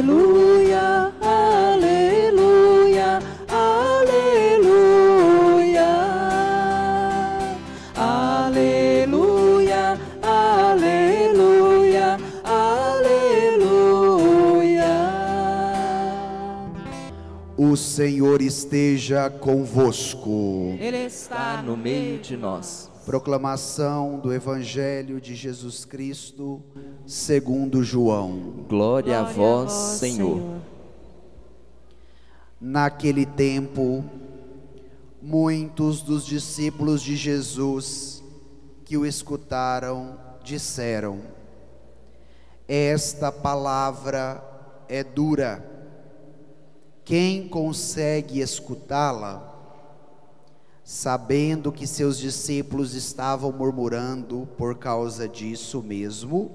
aleluia, aleluia, aleluia, aleluia, aleluia, aleluia. O Senhor esteja convosco. Ele está no meio de nós. Proclamação do Evangelho de Jesus Cristo segundo João. Glória a vós, Senhor. Naquele tempo, muitos dos discípulos de Jesus que o escutaram disseram: esta palavra é dura. Quem consegue escutá-la? Sabendo que seus discípulos estavam murmurando por causa disso mesmo,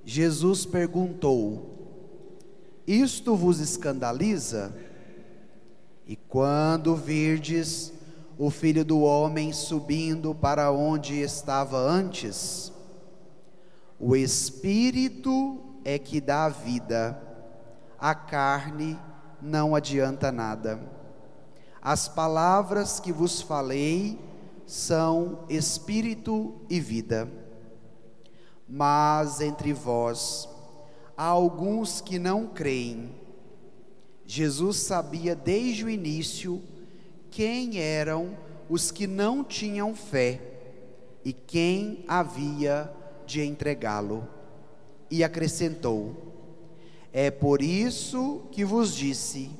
Jesus perguntou: isto vos escandaliza? E quando virdes o Filho do Homem subindo para onde estava antes, o Espírito é que dá a vida, a carne não adianta nada. As palavras que vos falei são espírito e vida. Mas entre vós há alguns que não creem. Jesus sabia desde o início quem eram os que não tinham fé e quem havia de entregá-lo. E acrescentou: é por isso que vos disse: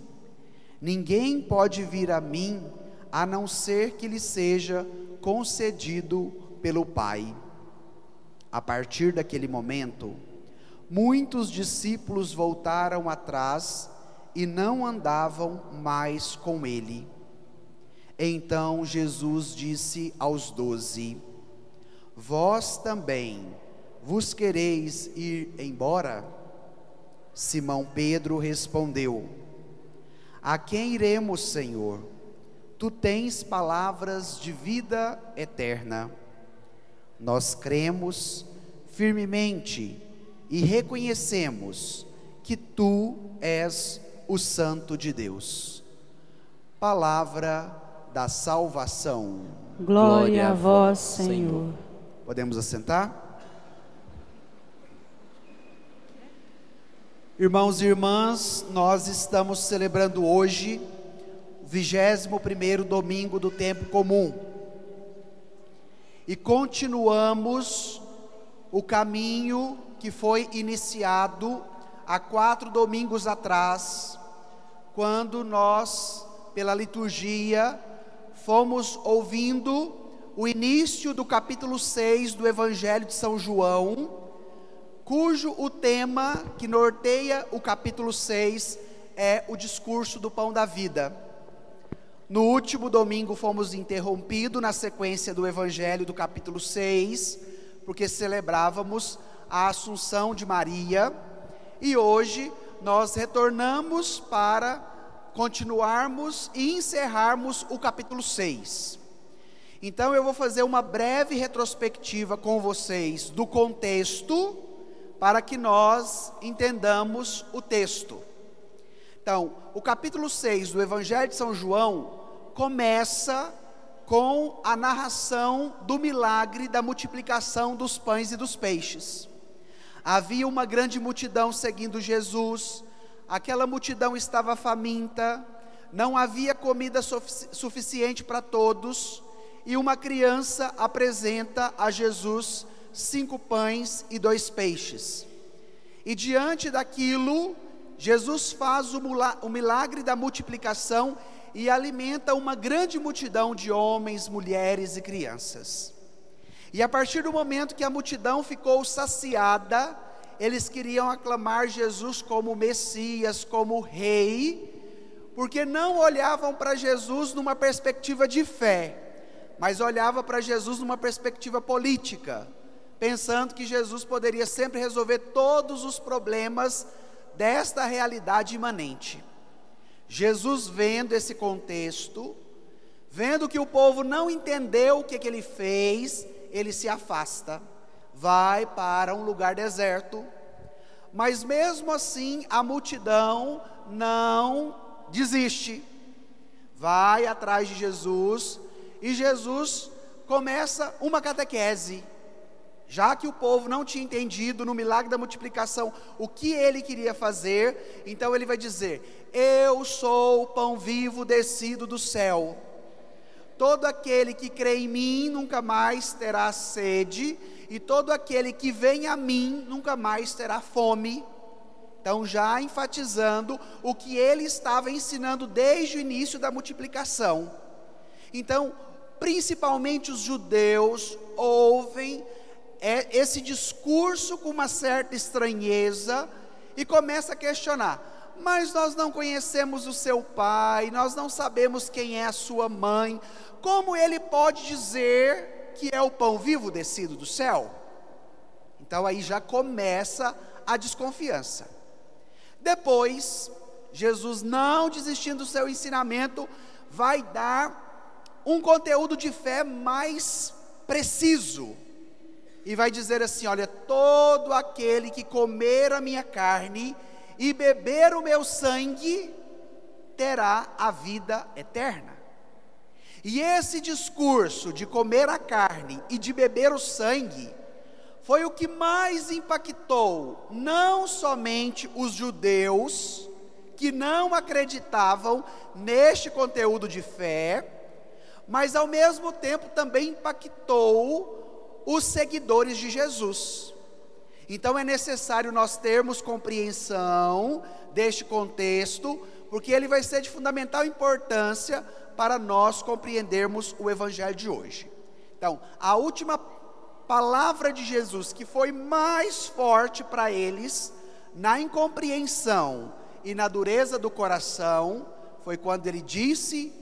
ninguém pode vir a mim, a não ser que lhe seja concedido pelo Pai. A partir daquele momento, muitos discípulos voltaram atrás e não andavam mais com ele. Então Jesus disse aos 12: vós também vos quereis ir embora? Simão Pedro respondeu: a quem iremos, Senhor? Tu tens palavras de vida eterna. Nós cremos firmemente e reconhecemos que Tu és o Santo de Deus. Palavra da salvação. Glória a vós, Senhor. Podemos assentar? Irmãos e irmãs, nós estamos celebrando hoje o 21º domingo do tempo comum e continuamos o caminho que foi iniciado há 4 domingos atrás, quando nós, pela liturgia, fomos ouvindo o início do capítulo 6 do Evangelho de São João, cujo o tema que norteia o capítulo 6 é o discurso do pão da vida. No último domingo fomos interrompidos na sequência do Evangelho do capítulo 6, porque celebrávamos a Assunção de Maria, e hoje nós retornamos para continuarmos e encerrarmos o capítulo 6. Então eu vou fazer uma breve retrospectiva com vocês do contexto, para que nós entendamos o texto. Então, o capítulo 6 do Evangelho de São João começa com a narração do milagre da multiplicação dos pães e dos peixes. Havia uma grande multidão seguindo Jesus, aquela multidão estava faminta, não havia comida suficiente para todos, e uma criança apresenta a Jesus 5 pães e 2 peixes. E diante daquilo, Jesus faz o milagre da multiplicação e alimenta uma grande multidão de homens, mulheres e crianças. E a partir do momento que a multidão ficou saciada, eles queriam aclamar Jesus como Messias, como Rei, porque não olhavam para Jesus numa perspectiva de fé, mas olhavam para Jesus numa perspectiva política, pensando que Jesus poderia sempre resolver todos os problemas desta realidade imanente. Jesus, vendo esse contexto, vendo que o povo não entendeu o que ele fez, ele se afasta, vai para um lugar deserto, Mas mesmo assim a multidão não desiste, vai atrás de Jesus, e Jesus começa uma catequese. Já que o povo não tinha entendido no milagre da multiplicação o que ele queria fazer, então ele vai dizer: eu sou o pão vivo descido do céu. Todo aquele que crê em mim nunca mais terá sede, e todo aquele que vem a mim nunca mais terá fome. Então, já enfatizando o que ele estava ensinando desde o início da multiplicação. Então, principalmente os judeus ouvem esse discurso com uma certa estranheza e começa a questionar: mas nós não conhecemos o seu pai, nós não sabemos quem é a sua mãe, como ele pode dizer que é o pão vivo descido do céu? Então aí já começa a desconfiança. Depois, Jesus, não desistindo do seu ensinamento, vai dar um conteúdo de fé mais preciso, e vai dizer assim: olha, todo aquele que comer a minha carne e beber o meu sangue, terá a vida eterna. E esse discurso de comer a carne e de beber o sangue, foi o que mais impactou, não somente os judeus, que não acreditavam neste conteúdo de fé, mas ao mesmo tempo também impactou os seguidores de Jesus. Então é necessário nós termos compreensão deste contexto, porque ele vai ser de fundamental importância para nós compreendermos o evangelho de hoje. Então, a última palavra de Jesus que foi mais forte para eles, na incompreensão e na dureza do coração, foi quando ele disse: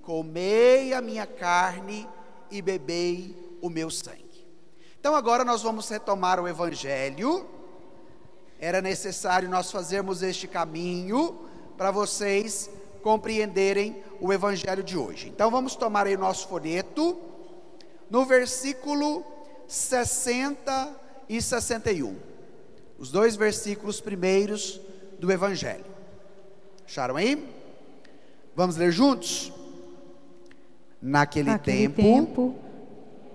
comei a minha carne e bebei o meu sangue. Então agora nós vamos retomar o evangelho. Era necessário nós fazermos este caminho para vocês compreenderem o evangelho de hoje. Então vamos tomar aí o nosso folheto, no versículo 60 e 61, os dois versículos primeiros do evangelho. Acharam aí? Vamos ler juntos? Naquele tempo,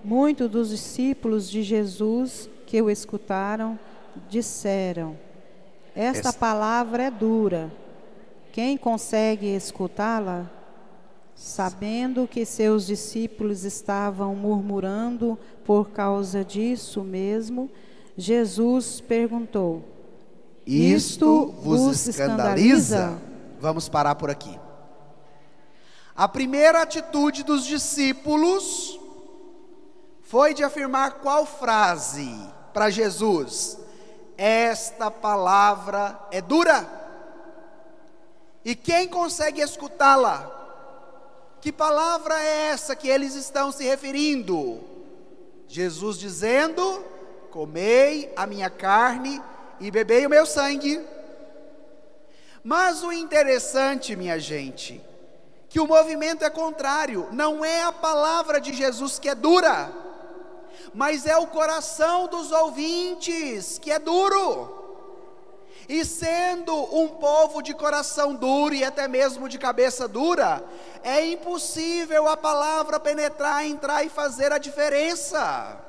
muitos dos discípulos de Jesus que o escutaram disseram: esta palavra é dura, quem consegue escutá-la? Sabendo que seus discípulos estavam murmurando por causa disso mesmo, Jesus perguntou: isto vos escandaliza? Vamos parar por aqui. A primeira atitude dos discípulos foi de afirmar qual frase para Jesus? Esta palavra é dura, e quem consegue escutá-la? Que palavra é essa que eles estão se referindo? Jesus dizendo: comei a minha carne e bebei o meu sangue. Mas o interessante, minha gente, que o movimento é contrário. Não é a palavra de Jesus que é dura, mas é o coração dos ouvintes que é duro. E sendo um povo de coração duro e até mesmo de cabeça dura, é impossível a palavra penetrar, entrar e fazer a diferença.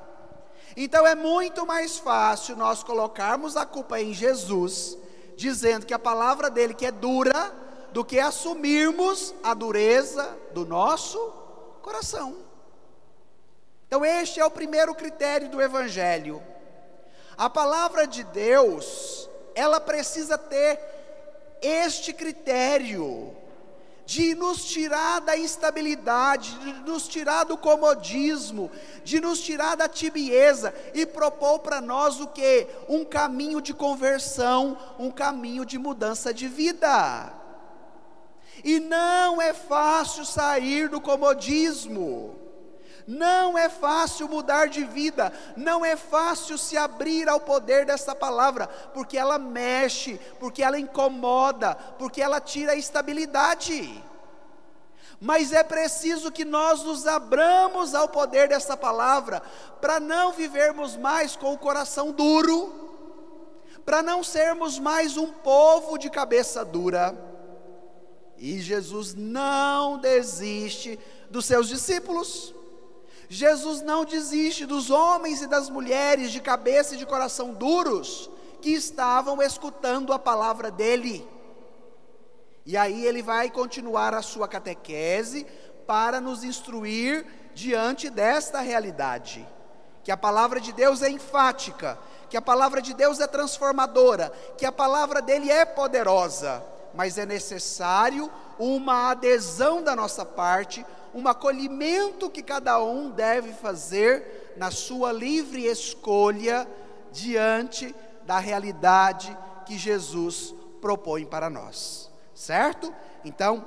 Então é muito mais fácil nós colocarmos a culpa em Jesus, dizendo que a palavra dele que é dura, do que assumirmos a dureza do nosso coração. Então este é o primeiro critério do evangelho. A palavra de Deus, ela precisa ter este critério de nos tirar da instabilidade, de nos tirar do comodismo, de nos tirar da tibieza e propor para nós o quê? Um caminho de conversão, um caminho de mudança de vida. E não é fácil sair do comodismo. Não é fácil mudar de vida, não é fácil se abrir ao poder dessa palavra, porque ela mexe, porque ela incomoda, porque ela tira a estabilidade. Mas é preciso que nós nos abramos ao poder dessa palavra, para não vivermos mais com o coração duro, para não sermos mais um povo de cabeça dura. E Jesus não desiste dos seus discípulos. Jesus não desiste dos homens e das mulheres de cabeça e de coração duros que estavam escutando a palavra dele. E aí ele vai continuar a sua catequese para nos instruir diante desta realidade, que a palavra de Deus é enfática, que a palavra de Deus é transformadora, que a palavra dele é poderosa, mas é necessário uma adesão da nossa parte, um acolhimento que cada um deve fazer na sua livre escolha diante da realidade que Jesus propõe para nós, certo? Então,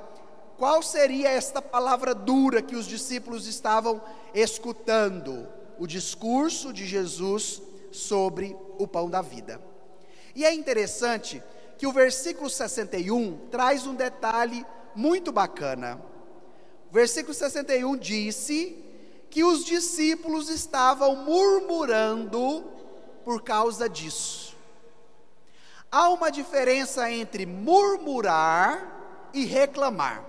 qual seria esta palavra dura que os discípulos estavam escutando? O discurso de Jesus sobre o pão da vida. E é interessante que o versículo 61 traz um detalhe muito bacana. O versículo 61 disse que os discípulos estavam murmurando por causa disso. Há uma diferença entre murmurar e reclamar.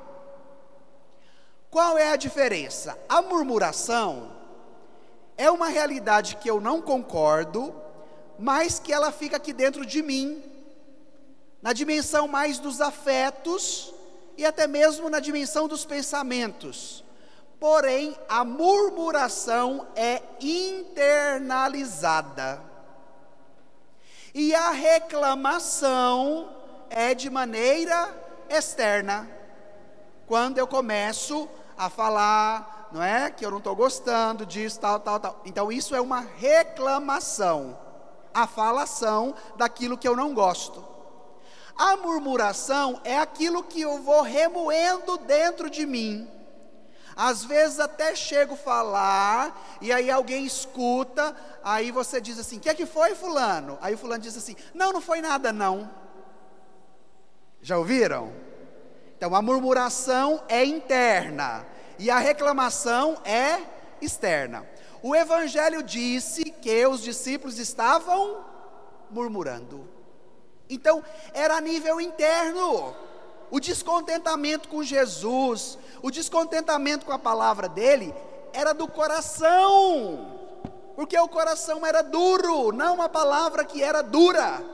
Qual é a diferença? A murmuração é uma realidade que eu não concordo, mas que ela fica aqui dentro de mim, na dimensão mais dos afetos e até mesmo na dimensão dos pensamentos. Porém, a murmuração é internalizada. E a reclamação é de maneira externa. Quando eu começo a falar, não é? Que eu não estou gostando disso, tal. Então isso é uma reclamação, a falação daquilo que eu não gosto. A murmuração é aquilo que eu vou remoendo dentro de mim. Às vezes até chego a falar, e aí alguém escuta, aí você diz assim: o que é que foi, fulano? Aí o fulano diz assim: não foi nada não. Já ouviram? Então a murmuração é interna, e a reclamação é externa. O Evangelho disse que os discípulos estavam murmurando. Então era a nível interno. O descontentamento com Jesus, o descontentamento com a palavra dele, era do coração, porque o coração era duro, não a palavra que era dura.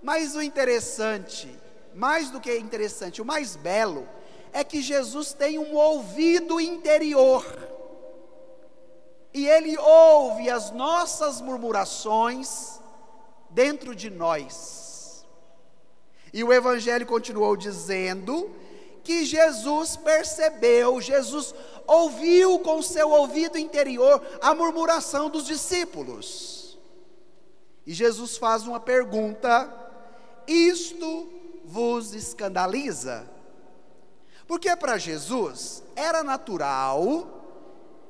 Mas o interessante, mais do que interessante, o mais belo, é que Jesus tem um ouvido interior, e ele ouve as nossas murmurações dentro de nós. E o Evangelho continuou dizendo que Jesus percebeu, Jesus ouviu com seu ouvido interior a murmuração dos discípulos. E Jesus faz uma pergunta: isto vos escandaliza? Porque para Jesus era natural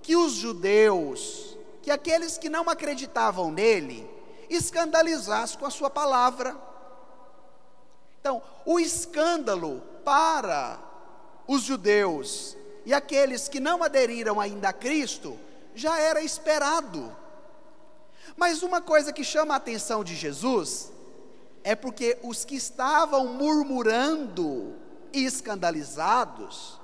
que os judeus, que aqueles que não acreditavam nele, escandalizassem com a sua palavra. Então, o escândalo para os judeus e aqueles que não aderiram ainda a Cristo já era esperado. Mas uma coisa que chama a atenção de Jesus é porque os que estavam murmurando e escandalizados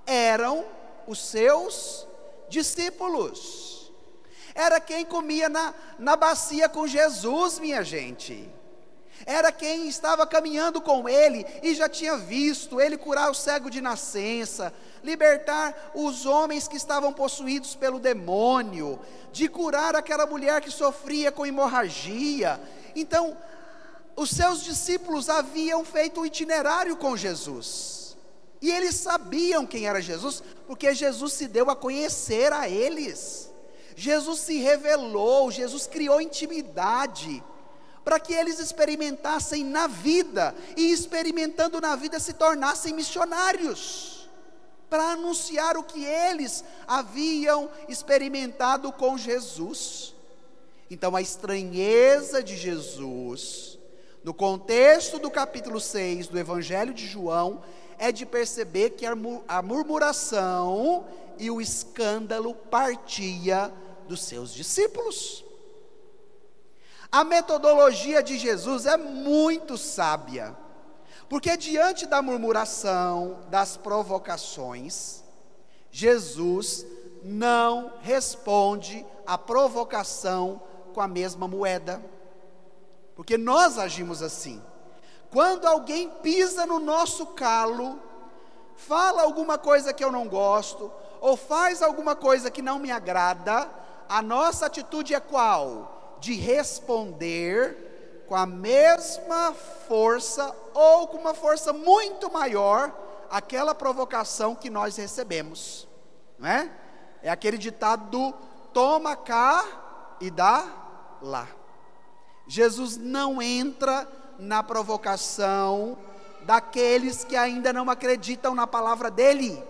eram os seus discípulos. Era quem comia na bacia com Jesus, minha gente. Era quem estava caminhando com ele e já tinha visto ele curar o cego de nascença, libertar os homens que estavam possuídos pelo demônio, de curar aquela mulher que sofria com hemorragia. Então, os seus discípulos haviam feito um itinerário com Jesus, e eles sabiam quem era Jesus, porque Jesus se deu a conhecer a eles. Jesus se revelou, Jesus criou intimidade, para que eles experimentassem na vida, e experimentando na vida se tornassem missionários, para anunciar o que eles haviam experimentado com Jesus. Então a estranheza de Jesus, no contexto do capítulo 6 do Evangelho de João, é de perceber que a murmuração e o escândalo partia dos seus discípulos. A metodologia de Jesus é muito sábia, porque diante da murmuração, das provocações, Jesus não responde à provocação com a mesma moeda, porque nós agimos assim. Quando alguém pisa no nosso calo, fala alguma coisa que eu não gosto, ou faz alguma coisa que não me agrada, a nossa atitude é qual? De responder com a mesma força, ou com uma força muito maior, aquela provocação que nós recebemos, não é? É aquele ditado do toma cá e dá lá. Jesus não entra na provocação daqueles que ainda não acreditam na palavra dele.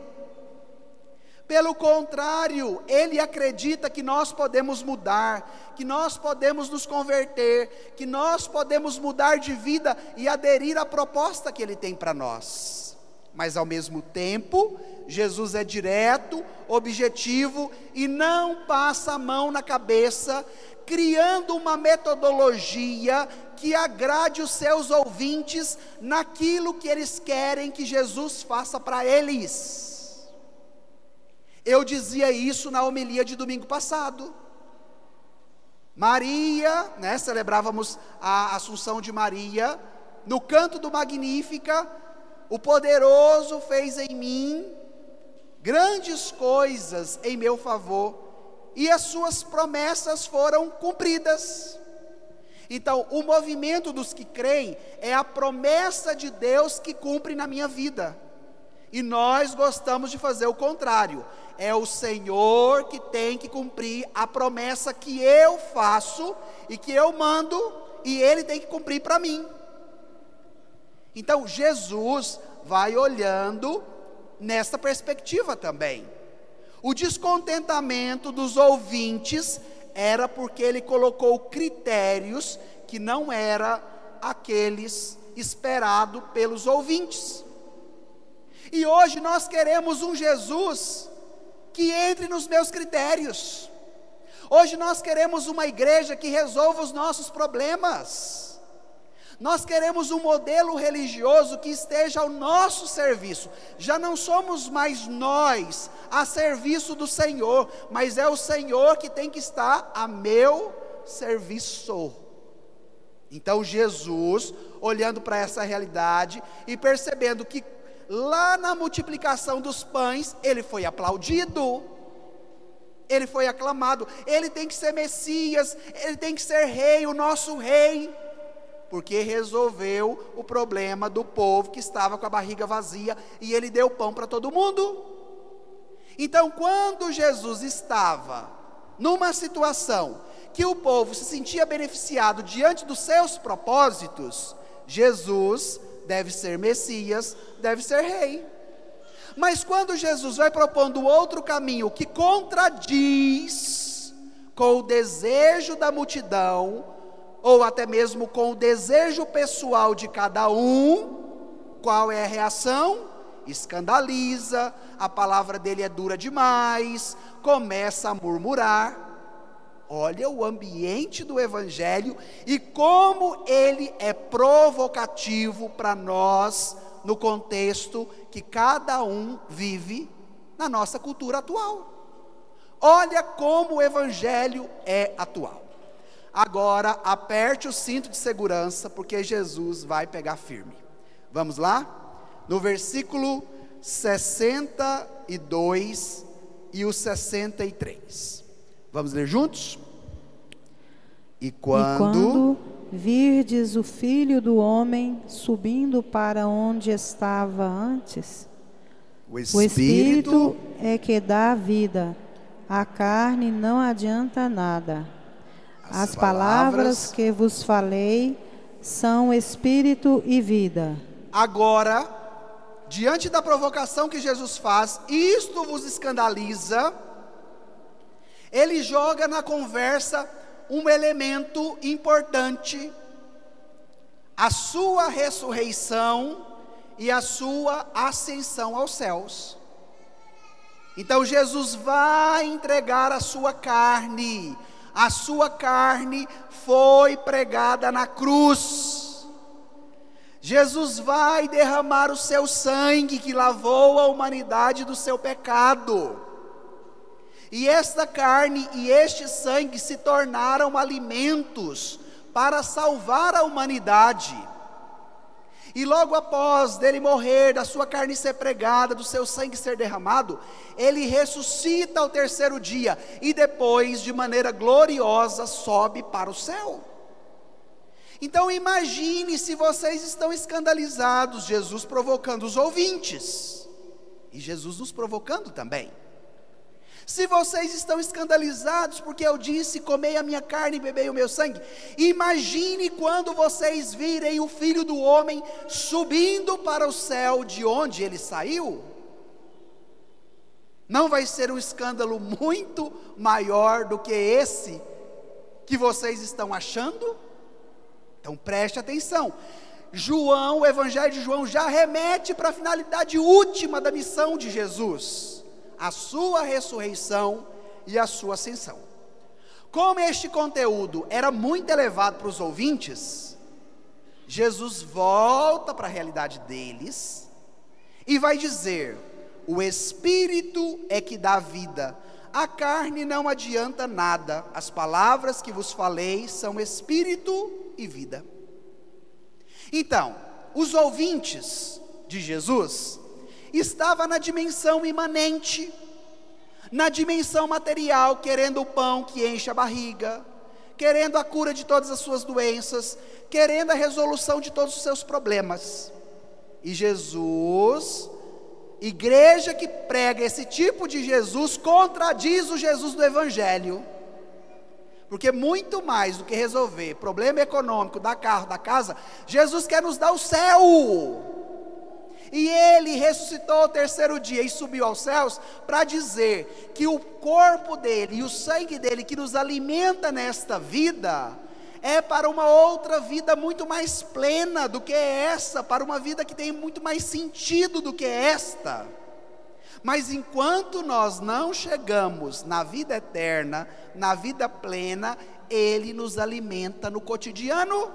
Pelo contrário, ele acredita que nós podemos mudar, que nós podemos nos converter, que nós podemos mudar de vida e aderir à proposta que ele tem para nós. Mas ao mesmo tempo, Jesus é direto, objetivo e não passa a mão na cabeça, criando uma metodologia que agrade os seus ouvintes naquilo que eles querem que Jesus faça para eles. Eu dizia isso na homilia de domingo passado. Maria, celebrávamos a Assunção de Maria, no canto do Magnífica, o poderoso fez em mim grandes coisas em meu favor, e as suas promessas foram cumpridas. Então, o movimento dos que creem é a promessa de Deus que cumpre na minha vida. E nós gostamos de fazer o contrário. É o Senhor que tem que cumprir a promessa que eu faço e que eu mando, e Ele tem que cumprir para mim. Então, Jesus vai olhando nessa perspectiva também. O descontentamento dos ouvintes era porque ele colocou critérios que não eram aqueles esperados pelos ouvintes. E hoje nós queremos um Jesus que entre nos meus critérios. Hoje nós queremos uma igreja que resolva os nossos problemas. Nós queremos um modelo religioso que esteja ao nosso serviço. Já não somos mais nós a serviço do Senhor, mas é o Senhor que tem que estar a meu serviço. Então Jesus, olhando para essa realidade e percebendo que lá na multiplicação dos pães, ele foi aplaudido, ele foi aclamado, ele tem que ser Messias, ele tem que ser rei, o nosso rei, porque resolveu o problema do povo que estava com a barriga vazia, e ele deu pão para todo mundo. Então, quando Jesus estava numa situação que o povo se sentia beneficiado diante dos seus propósitos, Jesus deve ser Messias, deve ser rei. Mas quando Jesus vai propondo outro caminho que contradiz com o desejo da multidão, ou até mesmo com o desejo pessoal de cada um, qual é a reação? Escandaliza, a palavra dele é dura demais, começa a murmurar. Olha o ambiente do Evangelho e como ele é provocativo para nós, no contexto que cada um vive na nossa cultura atual. Olha como o Evangelho é atual. Agora, aperte o cinto de segurança, porque Jesus vai pegar firme. Vamos lá? No versículo 62 e o 63. Vamos ler juntos? E quando virdes o Filho do Homem subindo para onde estava antes, o Espírito é que dá vida, a carne não adianta nada. As palavras que vos falei são Espírito e vida. Agora, diante da provocação que Jesus faz, isto vos escandaliza, ele joga na conversa um elemento importante: a sua ressurreição e a sua ascensão aos céus. Então Jesus vai entregar a sua carne, a sua carne foi pregada na cruz. Jesus vai derramar o seu sangue que lavou a humanidade do seu pecado. E esta carne e este sangue se tornaram alimentos para salvar a humanidade. E logo após dele morrer, da sua carne ser pregada, do seu sangue ser derramado, ele ressuscita ao terceiro dia e depois, de maneira gloriosa, sobe para o céu. Então imagine se vocês estão escandalizados, Jesus provocando os ouvintes, e Jesus nos provocando também. Se vocês estão escandalizados porque eu disse, comei a minha carne e bebei o meu sangue, imagine quando vocês virem o Filho do Homem subindo para o céu de onde ele saiu. Não vai ser um escândalo muito maior do que esse que vocês estão achando? Então preste atenção. João, o Evangelho de João já remete para a finalidade última da missão de Jesus: a sua ressurreição e a sua ascensão. Como este conteúdo era muito elevado para os ouvintes, Jesus volta para a realidade deles e vai dizer: o Espírito é que dá vida, a carne não adianta nada, as palavras que vos falei são Espírito e vida. Então, os ouvintes de Jesus estava na dimensão imanente, na dimensão material, querendo o pão que enche a barriga, querendo a cura de todas as suas doenças, querendo a resolução de todos os seus problemas. E Jesus, igreja que prega esse tipo de Jesus, contradiz o Jesus do Evangelho. Porque muito mais do que resolver problema econômico, dar carro, da casa, Jesus quer nos dar o céu. E ele ressuscitou ao terceiro dia e subiu aos céus para dizer que o corpo dele e o sangue dele que nos alimenta nesta vida é para uma outra vida muito mais plena do que essa, para uma vida que tem muito mais sentido do que esta. Mas enquanto nós não chegamos na vida eterna, na vida plena, ele nos alimenta no cotidiano.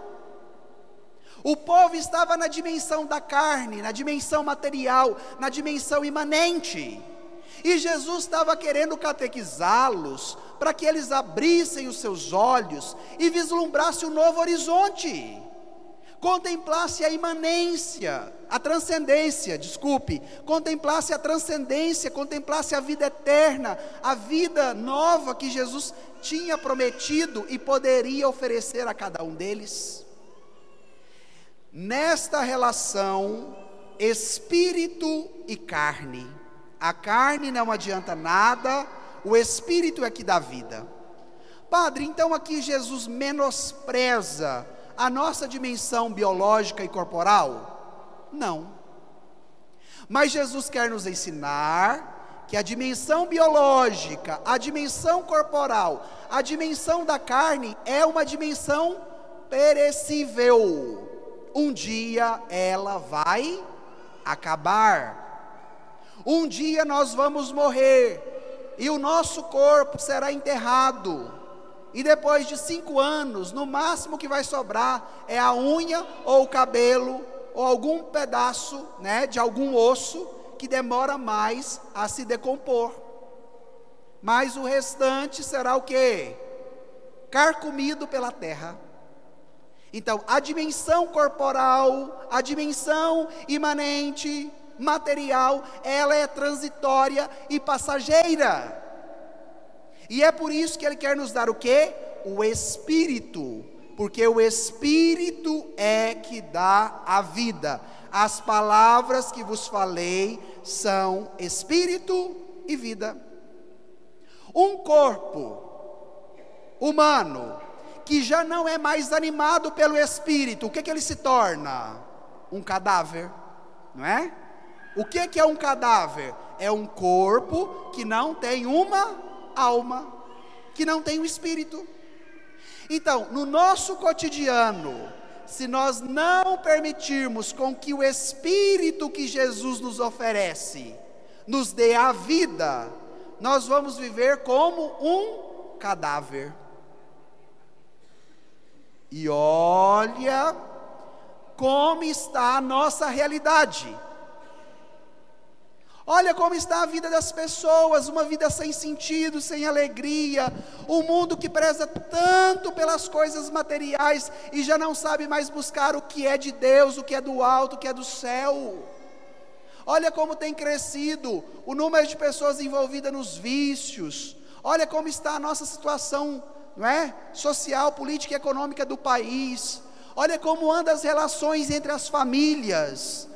O povo estava na dimensão da carne, na dimensão material, na dimensão imanente. E Jesus estava querendo catequizá-los para que eles abrissem os seus olhos e vislumbrassem um novo horizonte. Contemplasse a imanência, a transcendência, contemplasse a transcendência, contemplasse a vida eterna, a vida nova que Jesus tinha prometido e poderia oferecer a cada um deles. Nesta relação, espírito e carne, a carne não adianta nada, o espírito é que dá vida. Padre, então aqui Jesus menospreza a nossa dimensão biológica e corporal? Não. Mas Jesus quer nos ensinar que a dimensão biológica, a dimensão corporal, a dimensão da carne é uma dimensão perecível. Um dia ela vai acabar. Um dia nós vamos morrer e o nosso corpo será enterrado. E depois de 5 anos, no máximo que vai sobrar é a unha ou o cabelo ou algum pedaço, de algum osso que demora mais a se decompor. Mas o restante será o quê? Carcomido pela terra. Então, a dimensão corporal, a dimensão imanente, material, ela é transitória e passageira. E é por isso que ele quer nos dar o quê? O Espírito, porque o Espírito é que dá a vida. As palavras que vos falei são Espírito e vida. Um corpo humano que já não é mais animado pelo Espírito, o que ele se torna? Um cadáver, não é? O que é um cadáver? É um corpo que não tem uma alma, que não tem um espírito. Então, no nosso cotidiano, se nós não permitirmos com que o Espírito que Jesus nos oferece nos dê a vida, nós vamos viver como um cadáver. E olha como está a nossa realidade. Olha como está a vida das pessoas, uma vida sem sentido, sem alegria, um mundo que preza tanto pelas coisas materiais e já não sabe mais buscar o que é de Deus, o que é do alto, o que é do céu. Olha como tem crescido o número de pessoas envolvidas nos vícios. Olha como está a nossa situação, não é? Social, política e econômica do país. Olha como andam as relações entre as famílias.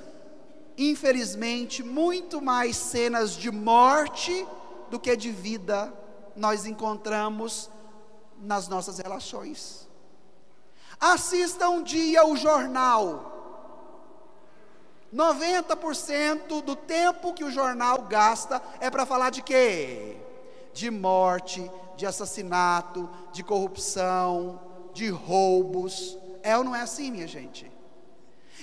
Infelizmente, muito mais cenas de morte do que de vida nós encontramos nas nossas relações. Assista um dia o jornal. 90% do tempo que o jornal gasta é para falar de quê? De morte, de assassinato, de corrupção, de roubos. É ou não é assim, minha gente?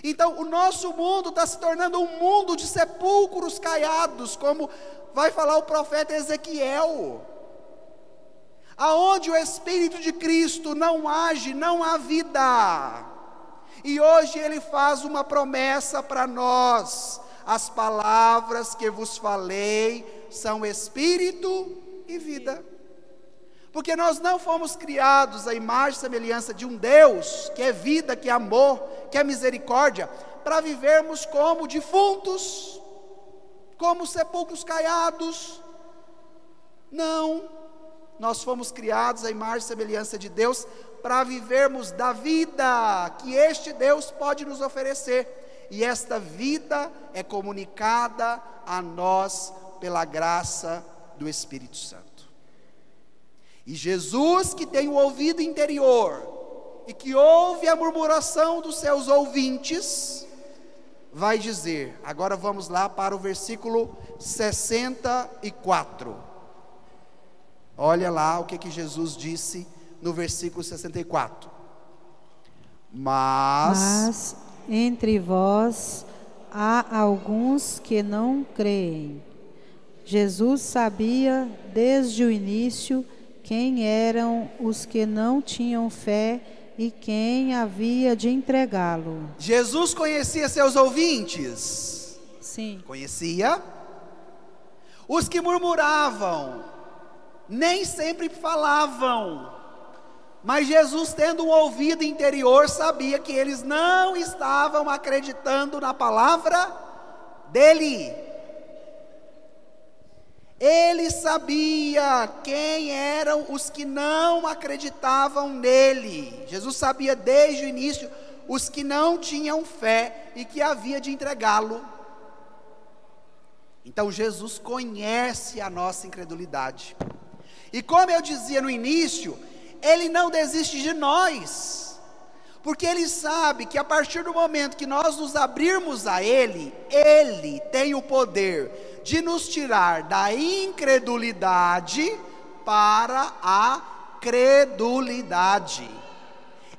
Então o nosso mundo está se tornando um mundo de sepulcros caiados, como vai falar o profeta Ezequiel. Aonde o Espírito de Cristo não age, não há vida. E hoje ele faz uma promessa para nós: as palavras que vos falei são espírito e vida. Porque nós não fomos criados à imagem e semelhança de um Deus que é vida, que é amor, que é misericórdia, para vivermos como defuntos, como sepulcros caiados. Não, nós fomos criados à imagem e semelhança de Deus para vivermos da vida que este Deus pode nos oferecer, e esta vida é comunicada a nós pela graça do Espírito Santo. E Jesus, que tem o ouvido interior e que ouve a murmuração dos seus ouvintes, vai dizer, agora vamos lá para o versículo 64. Olha lá o que Jesus disse no versículo 64. Mas entre vós há alguns que não creem. Jesus sabia desde o início quem eram os que não tinham fé e quem havia de entregá-lo. Jesus conhecia seus ouvintes? Sim. Conhecia? Os que murmuravam, nem sempre falavam, mas Jesus, tendo um ouvido interior, sabia que eles não estavam acreditando na palavra dele. Ele sabia quem eram os que não acreditavam nele. Jesus sabia desde o início os que não tinham fé e que havia de entregá-lo. Então Jesus conhece a nossa incredulidade. E como eu dizia no início, Ele não desiste de nós, porque Ele sabe que a partir do momento que nós nos abrirmos a Ele, Ele tem o poder de nos tirar da incredulidade para a credulidade.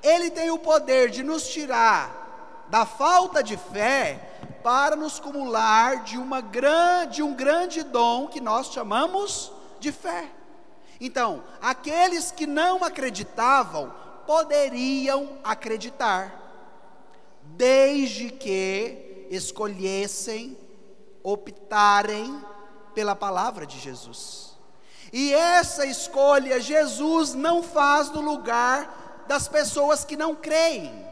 Ele tem o poder de nos tirar da falta de fé para nos cumular de um grande dom que nós chamamos de fé. Então, aqueles que não acreditavam poderiam acreditar, desde que escolhessem, optarem pela palavra de Jesus. E essa escolha Jesus não faz no lugar das pessoas que não creem.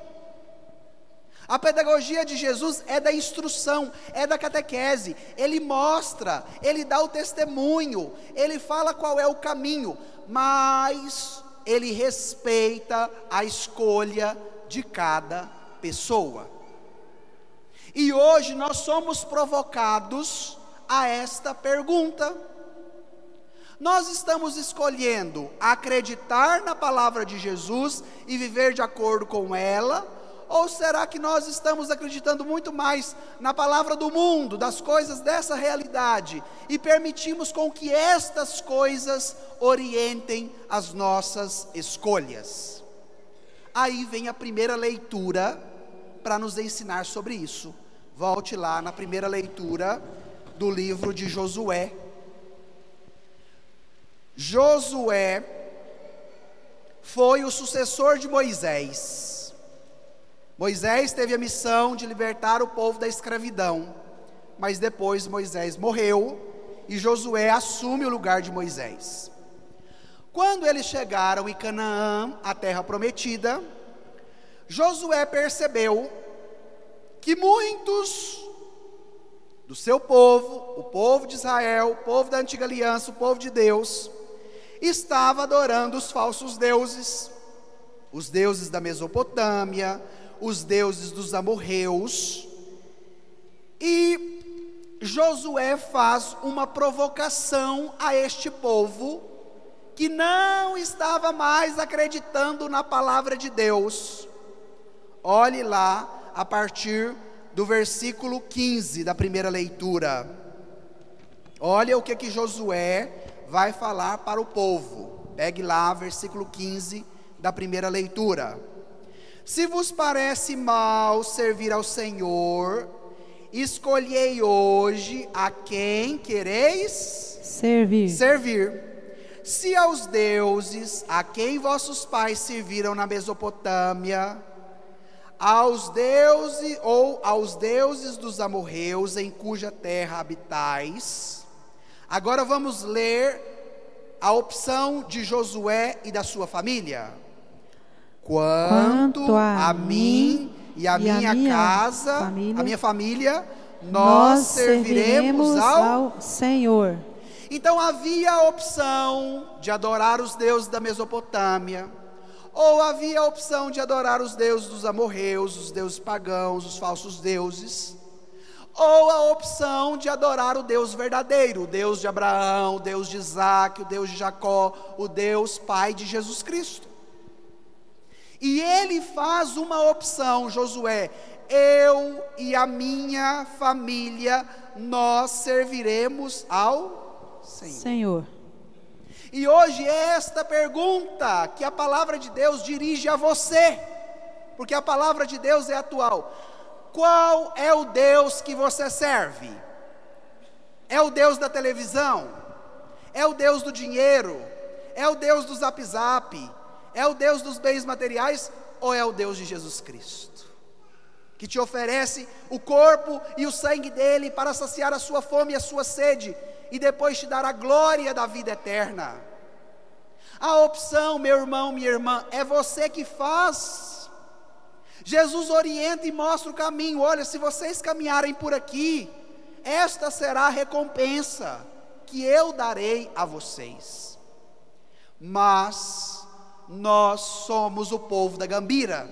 A pedagogia de Jesus é da instrução, é da catequese. Ele mostra, ele dá o testemunho, ele fala qual é o caminho, mas ele respeita a escolha de cada pessoa. E hoje nós somos provocados a esta pergunta: nós estamos escolhendo acreditar na palavra de Jesus e viver de acordo com ela, ou será que nós estamos acreditando muito mais na palavra do mundo, das coisas dessa realidade, e permitimos com que estas coisas orientem as nossas escolhas? Aí vem a primeira leitura para nos ensinar sobre isso. Volte lá na primeira leitura do livro de Josué. Josué, foi o sucessor de Moisés. Moisés teve a missão de libertar o povo da escravidão, mas depois Moisés morreu e Josué assume o lugar de Moisés. Quando eles chegaram em Canaã, a terra prometida, Josué percebeu que muitos do seu povo, o povo de Israel, o povo da antiga aliança, o povo de Deus, estava adorando os falsos deuses, os deuses da Mesopotâmia, os deuses dos amorreus. E Josué faz uma provocação a este povo que não estava mais acreditando na palavra de Deus. Olhe lá a partir do versículo 15 da primeira leitura. Olha o que Josué vai falar para o povo. Pegue lá, versículo 15 da primeira leitura. Se vos parece mal servir ao Senhor, escolhei hoje a quem quereis servir. Se aos deuses a quem vossos pais serviram na Mesopotâmia, aos deuses dos amorreus em cuja terra habitais. Agora vamos ler a opção de Josué e da sua família. Quanto a mim e a minha casa, a minha família, nós serviremos ao Senhor. Então havia a opção de adorar os deuses da Mesopotâmia, ou havia a opção de adorar os deuses dos amorreus, os deuses pagãos, os falsos deuses, ou a opção de adorar o Deus verdadeiro, o Deus de Abraão, o Deus de Isaac, o Deus de Jacó, o Deus Pai de Jesus Cristo. E ele faz uma opção, Josué: eu e a minha família, nós serviremos ao Senhor. E hoje é esta pergunta que a palavra de Deus dirige a você, porque a palavra de Deus é atual. Qual é o Deus que você serve? É o Deus da televisão? É o Deus do dinheiro? É o Deus do Zap Zap? É o Deus dos bens materiais? Ou é o Deus de Jesus Cristo, que te oferece o corpo e o sangue dele para saciar a sua fome e a sua sede, e depois te dar a glória da vida eterna? A opção, meu irmão, minha irmã, é você que faz. Jesus orienta e mostra o caminho. Olha, se vocês caminharem por aqui, esta será a recompensa que eu darei a vocês. Mas nós somos o povo da gambira.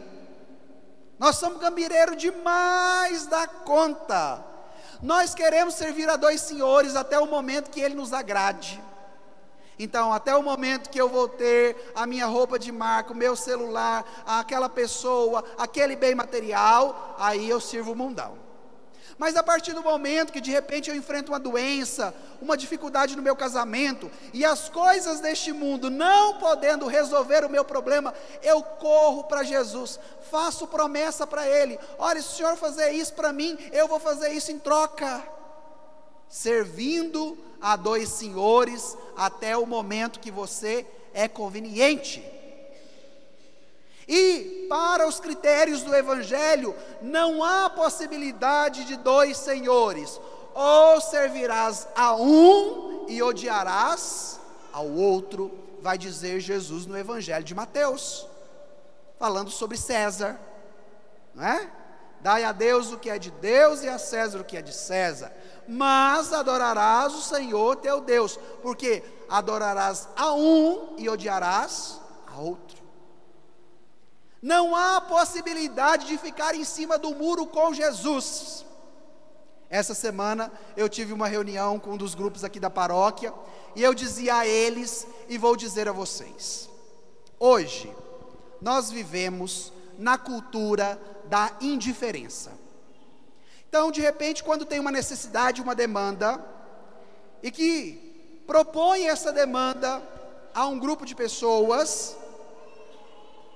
Nós somos gambireiro demais da conta. Nós queremos servir a dois senhores até o momento que ele nos agrade. Então, até o momento que eu vou ter a minha roupa de marca, o meu celular, aquela pessoa, aquele bem material, aí eu sirvo o mundão. Mas a partir do momento que de repente eu enfrento uma doença, uma dificuldade no meu casamento, e as coisas deste mundo não podendo resolver o meu problema, eu corro para Jesus, faço promessa para Ele: olha, se o Senhor fazer isso para mim, eu vou fazer isso em troca. Servindo a dois senhores até o momento que você é conveniente. E para os critérios do Evangelho, não há possibilidade de dois senhores: ou servirás a um e odiarás ao outro, vai dizer Jesus no Evangelho de Mateus, falando sobre César, não é? Dai a Deus o que é de Deus e a César o que é de César, mas adorarás o Senhor teu Deus, porque adorarás a um e odiarás a outro. Não há possibilidade de ficar em cima do muro com Jesus. Essa semana eu tive uma reunião com um dos grupos aqui da paróquia, e eu dizia a eles, e vou dizer a vocês: hoje nós vivemos na cultura da indiferença. Então, de repente, quando tem uma necessidade, uma demanda, e que propõe essa demanda a um grupo de pessoas,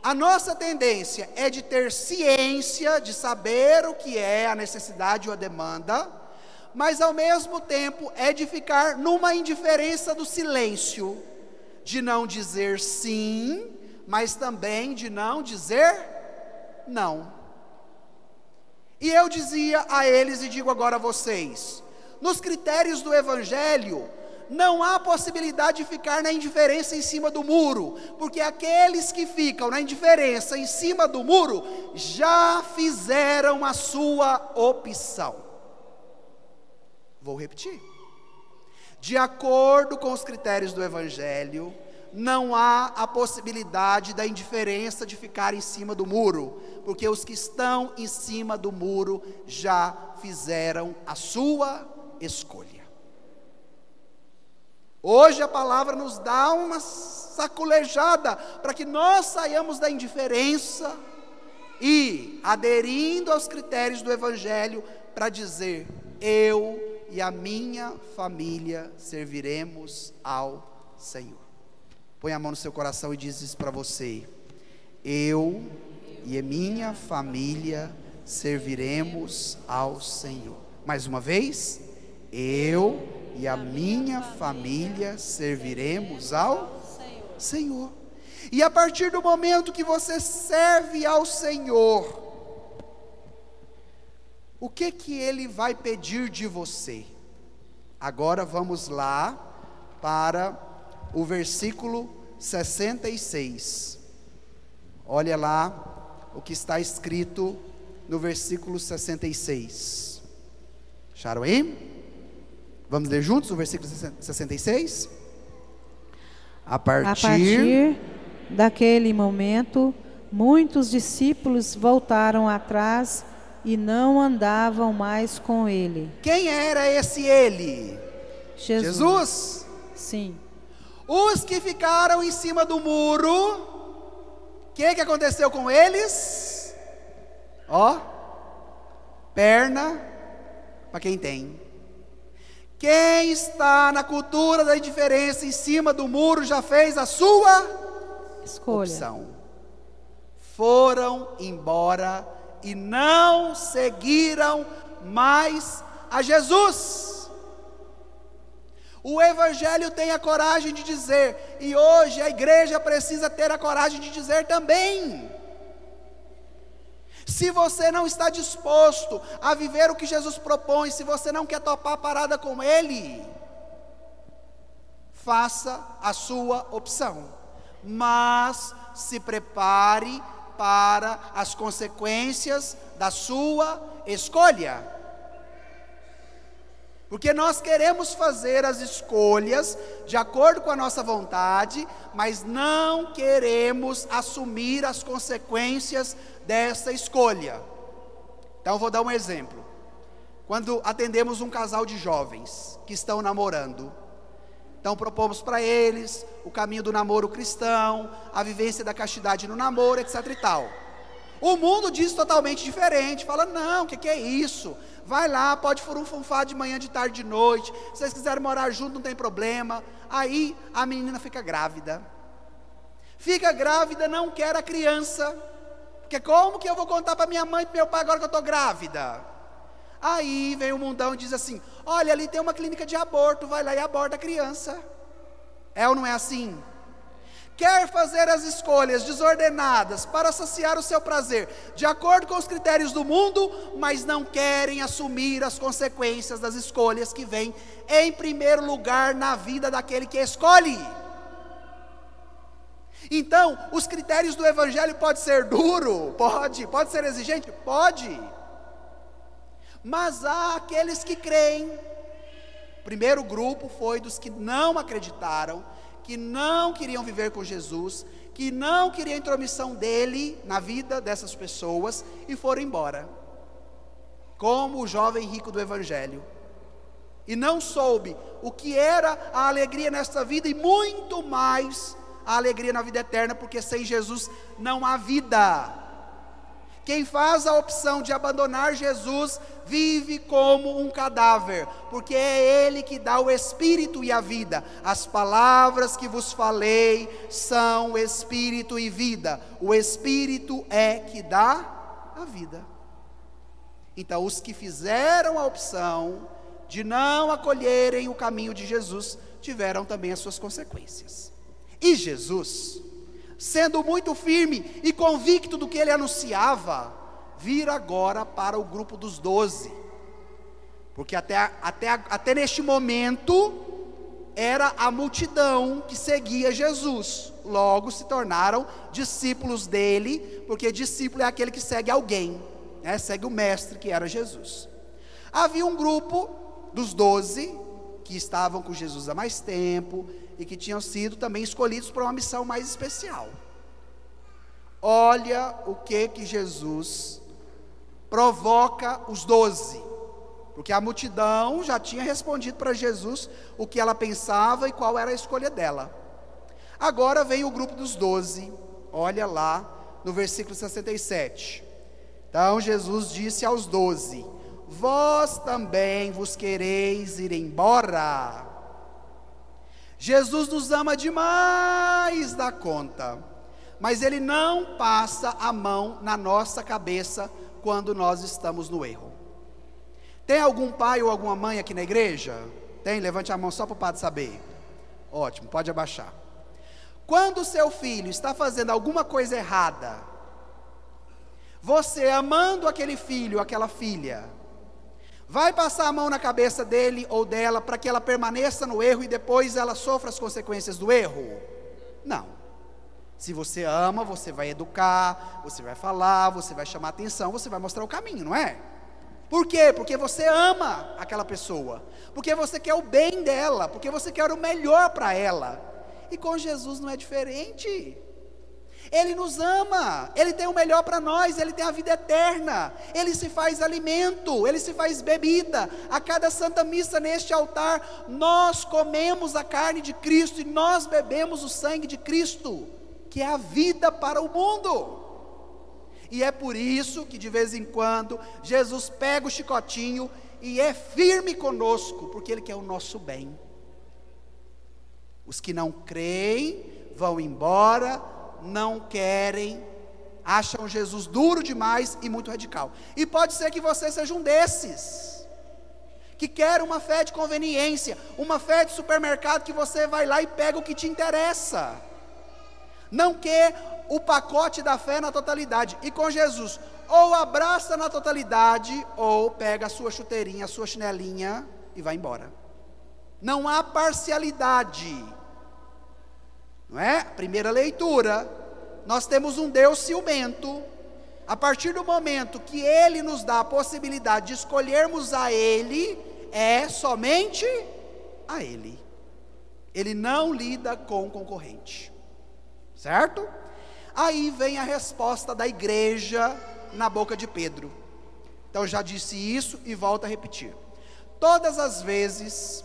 a nossa tendência é de ter ciência, de saber o que é a necessidade ou a demanda, mas ao mesmo tempo é de ficar numa indiferença do silêncio, de não dizer sim, mas também de não dizer não. E eu dizia a eles, e digo agora a vocês, nos critérios do Evangelho, não há possibilidade de ficar na indiferença em cima do muro, porque aqueles que ficam na indiferença em cima do muro, já fizeram a sua opção. Vou repetir. De acordo com os critérios do Evangelho, não há a possibilidade da indiferença de ficar em cima do muro, porque os que estão em cima do muro já fizeram a sua escolha. Hoje a palavra nos dá uma sacolejada para que nós saiamos da indiferença e aderindo aos critérios do Evangelho para dizer: eu e a minha família serviremos ao Senhor. Põe a mão no seu coração e diz isso para você: eu e a minha família serviremos ao Senhor. Mais uma vez, eu e a minha família serviremos ao Senhor. E a partir do momento que você serve ao Senhor, o que Ele vai pedir de você? Agora vamos lá para o versículo 66. Olha lá o que está escrito no versículo 66. Acharam aí? Vamos ler juntos o versículo 66? A partir daquele momento, muitos discípulos voltaram atrás e não andavam mais com ele. Quem era esse ele? Jesus? Sim. Os que ficaram em cima do muro, o que aconteceu com eles? Perna para quem tem. Quem está na cultura da indiferença em cima do muro já fez a sua opção. Foram embora e não seguiram mais a Jesus. O Evangelho tem a coragem de dizer, e hoje a igreja precisa ter a coragem de dizer também: se você não está disposto a viver o que Jesus propõe, se você não quer topar a parada com Ele, faça a sua opção, mas se prepare para as consequências da sua escolha, porque nós queremos fazer as escolhas de acordo com a nossa vontade, mas não queremos assumir as consequências dessa escolha. Então vou dar um exemplo. Quando atendemos um casal de jovens que estão namorando, então propomos para eles o caminho do namoro cristão, a vivência da castidade no namoro, etc e tal. O mundo diz totalmente diferente, fala: não, o que é isso? Vai lá, pode furunfunfar de manhã, de tarde, de noite, se vocês quiserem morar junto não tem problema. Aí a menina fica grávida, não quer a criança, porque como que eu vou contar para minha mãe e para meu pai agora que eu estou grávida? Aí vem o mundão e diz assim: olha, ali tem uma clínica de aborto, vai lá e aborta a criança. É ou não é assim? Quer fazer as escolhas desordenadas para saciar o seu prazer, de acordo com os critérios do mundo, mas não querem assumir as consequências das escolhas que vêm em primeiro lugar na vida daquele que escolhe. Então, os critérios do Evangelho podem ser duro, pode ser exigente, pode, mas há aqueles que creem. O primeiro grupo foi dos que não acreditaram, que não queriam viver com Jesus, que não queriam a intromissão dele na vida dessas pessoas e foram embora, como o jovem rico do Evangelho, e não soube o que era a alegria nesta vida e muito mais a alegria na vida eterna, porque sem Jesus não há vida. Quem faz a opção de abandonar Jesus vive como um cadáver, porque é Ele que dá o espírito e a vida. As palavras que vos falei são espírito e vida. O espírito é que dá a vida. Então, os que fizeram a opção de não acolherem o caminho de Jesus tiveram também as suas consequências. E Jesus, sendo muito firme e convicto do que ele anunciava, vir agora para o grupo dos 12, porque até neste momento, era a multidão que seguia Jesus, logo se tornaram discípulos dele, porque discípulo é aquele que segue alguém, né? Segue o mestre, que era Jesus. Havia um grupo dos 12, que estavam com Jesus há mais tempo, e que tinham sido também escolhidos para uma missão mais especial. Olha o que Jesus provoca os 12, porque a multidão já tinha respondido para Jesus o que ela pensava e qual era a escolha dela. Agora vem o grupo dos 12, olha lá no versículo 67. Então Jesus disse aos 12: vós também vos quereis ir embora? Jesus nos ama demais da conta, mas Ele não passa a mão na nossa cabeça quando nós estamos no erro. Tem algum pai ou alguma mãe aqui na igreja? Tem? Levante a mão só para o padre saber. Ótimo, pode abaixar. Quando o seu filho está fazendo alguma coisa errada, você, amando aquele filho, aquela filha, vai passar a mão na cabeça dele ou dela para que ela permaneça no erro e depois ela sofra as consequências do erro? Não. Se você ama, você vai educar, você vai falar, você vai chamar atenção, você vai mostrar o caminho, não é? Por quê? Porque você ama aquela pessoa, porque você quer o bem dela, porque você quer o melhor para ela. E com Jesus não é diferente. Ele nos ama, Ele tem o melhor para nós, Ele tem a vida eterna, Ele se faz alimento, Ele se faz bebida. A cada santa missa neste altar, nós comemos a carne de Cristo e nós bebemos o sangue de Cristo, que é a vida para o mundo. E é por isso que de vez em quando, Jesus pega o chicotinho e é firme conosco, porque Ele quer o nosso bem. Os que não creem, vão embora, não querem, acham Jesus duro demais e muito radical. E pode ser que você seja um desses, que quer uma fé de conveniência, uma fé de supermercado, que você vai lá e pega o que te interessa, não quer o pacote da fé na totalidade. E com Jesus, ou abraça na totalidade, ou pega a sua chuteirinha, a sua chinelinha e vai embora. Não há parcialidade, não é? Primeira leitura, nós temos um Deus ciumento. A partir do momento que Ele nos dá a possibilidade de escolhermos a Ele, é somente a Ele. Ele não lida com concorrente, certo? Aí vem a resposta da igreja na boca de Pedro. Então já disse isso e volto a repetir. Todas as vezes,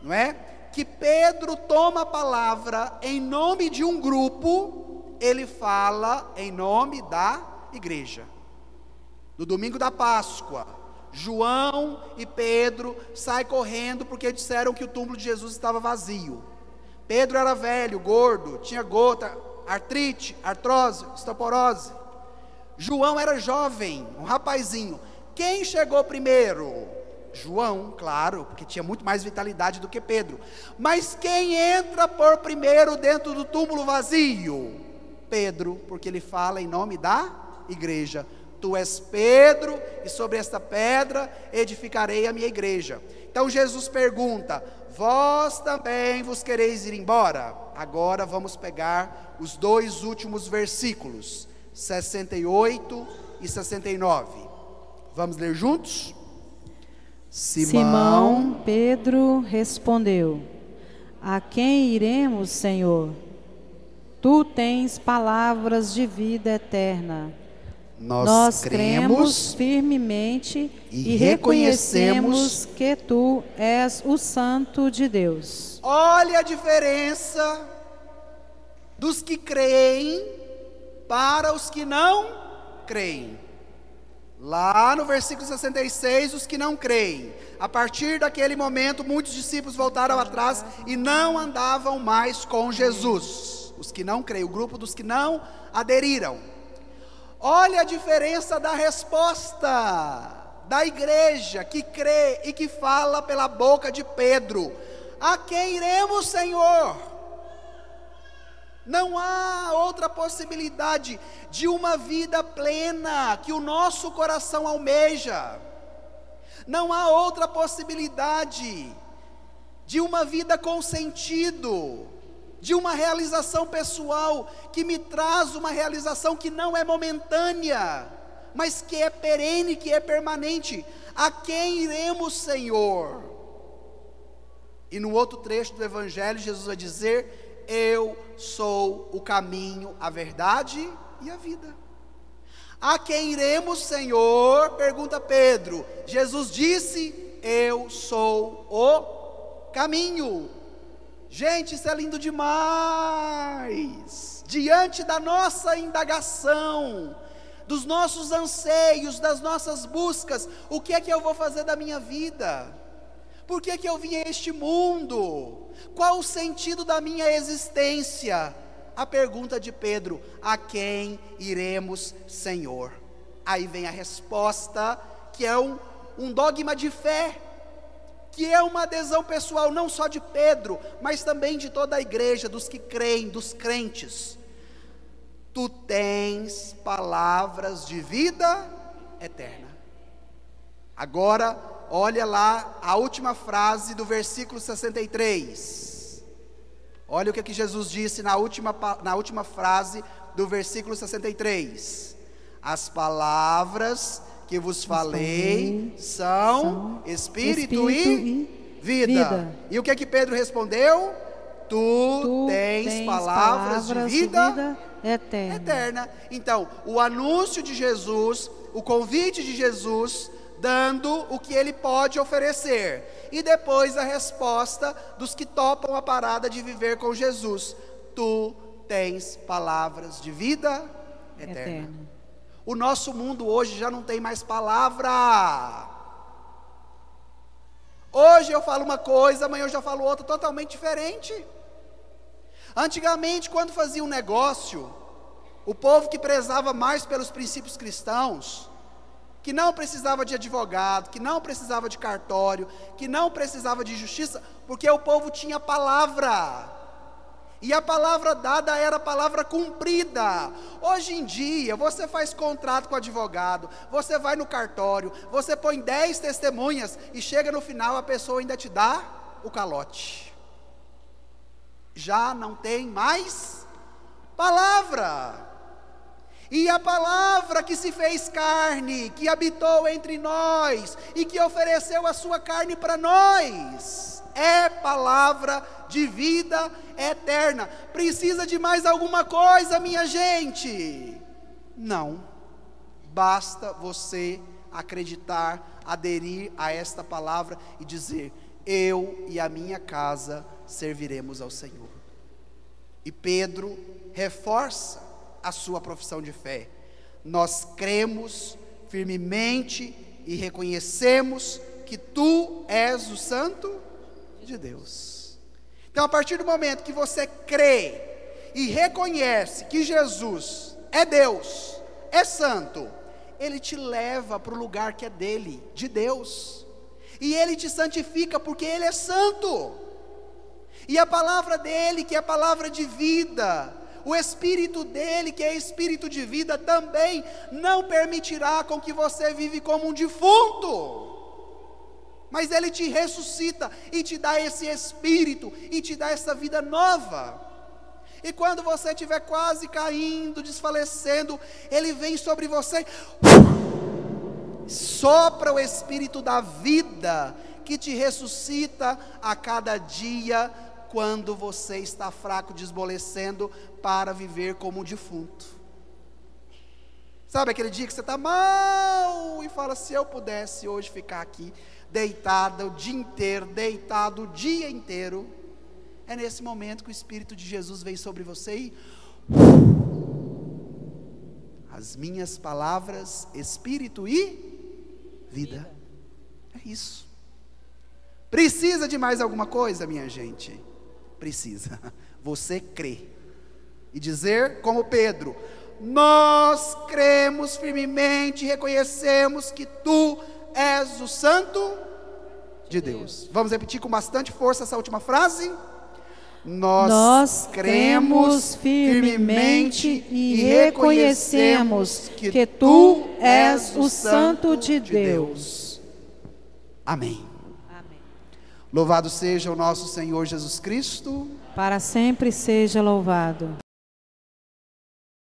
não é, que Pedro toma a palavra em nome de um grupo, ele fala em nome da igreja. No domingo da Páscoa, João e Pedro saem correndo porque disseram que o túmulo de Jesus estava vazio. Pedro era velho, gordo, tinha gota, artrite, artrose, osteoporose. João era jovem, um rapazinho. Quem chegou primeiro? João, claro, porque tinha muito mais vitalidade do que Pedro. Mas quem entra por primeiro dentro do túmulo vazio? Pedro, porque ele fala em nome da igreja. Tu és Pedro, e sobre esta pedra edificarei a minha igreja. Então Jesus pergunta: vós também vos quereis ir embora? Agora vamos pegar os dois últimos versículos, 68 e 69. Vamos ler juntos? Simão Pedro respondeu: a quem iremos, Senhor? Tu tens palavras de vida eterna. Nós cremos firmemente e reconhecemos que Tu és o Santo de Deus. Olha a diferença dos que creem para os que não creem. Lá no versículo 66, os que não creem. A partir daquele momento, muitos discípulos voltaram atrás e não andavam mais com Jesus. Os que não creem, o grupo dos que não aderiram. Olha a diferença da resposta da igreja que crê e que fala pela boca de Pedro: a quem iremos, Senhor? Não há outra possibilidade de uma vida plena que o nosso coração almeja. Não há outra possibilidade de uma vida com sentido, de uma realização pessoal que me traz uma realização que não é momentânea, mas que é perene, que é permanente. A quem iremos, Senhor? E no outro trecho do Evangelho, Jesus vai dizer: eu sou o caminho, a verdade e a vida. A quem iremos, Senhor? Pergunta Pedro. Jesus disse: eu sou o caminho. Gente, isso é lindo demais. Diante da nossa indagação, dos nossos anseios, das nossas buscas, o que é que eu vou fazer da minha vida? Por que eu vim a este mundo? Qual o sentido da minha existência? A pergunta de Pedro: a quem iremos, Senhor? Aí vem a resposta, que é um dogma de fé, que é uma adesão pessoal, não só de Pedro, mas também de toda a igreja, dos que creem, dos crentes. Tu tens palavras de vida eterna. Agora, olha lá a última frase do versículo 63. Olha o que Jesus disse na última frase do versículo 63. As palavras que vos falei são espírito e vida. E o que Pedro respondeu? Tu tens palavras de vida eterna. Então, o anúncio de Jesus, o convite de Jesus, dando o que ele pode oferecer, e depois a resposta dos que topam a parada de viver com Jesus: tu tens palavras de vida eterna. O nosso mundo hoje já não tem mais palavra. Hoje eu falo uma coisa, amanhã eu já falo outra totalmente diferente. Antigamente, quando fazia um negócio, o povo que prezava mais pelos princípios cristãos, que não precisava de advogado, que não precisava de cartório, que não precisava de justiça, porque o povo tinha palavra, e a palavra dada era a palavra cumprida. Hoje em dia, você faz contrato com o advogado, você vai no cartório, você põe 10 testemunhas, e chega no final a pessoa ainda te dá o calote. Já não tem mais palavra. E a palavra que se fez carne, que habitou entre nós, e que ofereceu a sua carne para nós, é palavra de vida eterna. Precisa de mais alguma coisa, minha gente? Não. Basta você acreditar, aderir a esta palavra e dizer: eu e a minha casa serviremos ao Senhor. E Pedro reforça a sua profissão de fé: nós cremos firmemente e reconhecemos que tu és o Santo de Deus. Então, a partir do momento que você crê e reconhece que Jesus é Deus, é santo, Ele te leva para o lugar que é dele, de Deus, e Ele te santifica porque Ele é santo, e a palavra dele, que é a palavra de vida, o Espírito dele, que é Espírito de vida, também não permitirá com que você vive como um defunto, mas Ele te ressuscita e te dá esse Espírito, e te dá essa vida nova. E quando você estiver quase caindo, desfalecendo, Ele vem sobre você, sopra o Espírito da vida, que te ressuscita a cada dia, quando você está fraco, desmolecendo, para viver como um defunto. Sabe aquele dia que você está mal, e fala: se eu pudesse hoje ficar aqui, deitado o dia inteiro, deitado o dia inteiro. É nesse momento que o Espírito de Jesus vem sobre você e as minhas palavras, Espírito e vida. É isso. Precisa de mais alguma coisa, minha gente? Precisa. Você crê e dizer como Pedro: nós cremos firmemente e reconhecemos que tu és o Santo de Deus. Vamos repetir com bastante força essa última frase? Nós cremos firmemente e reconhecemos que Tu és o Santo de Deus. Amém. Amém. Louvado seja o nosso Senhor Jesus Cristo. Para sempre seja louvado.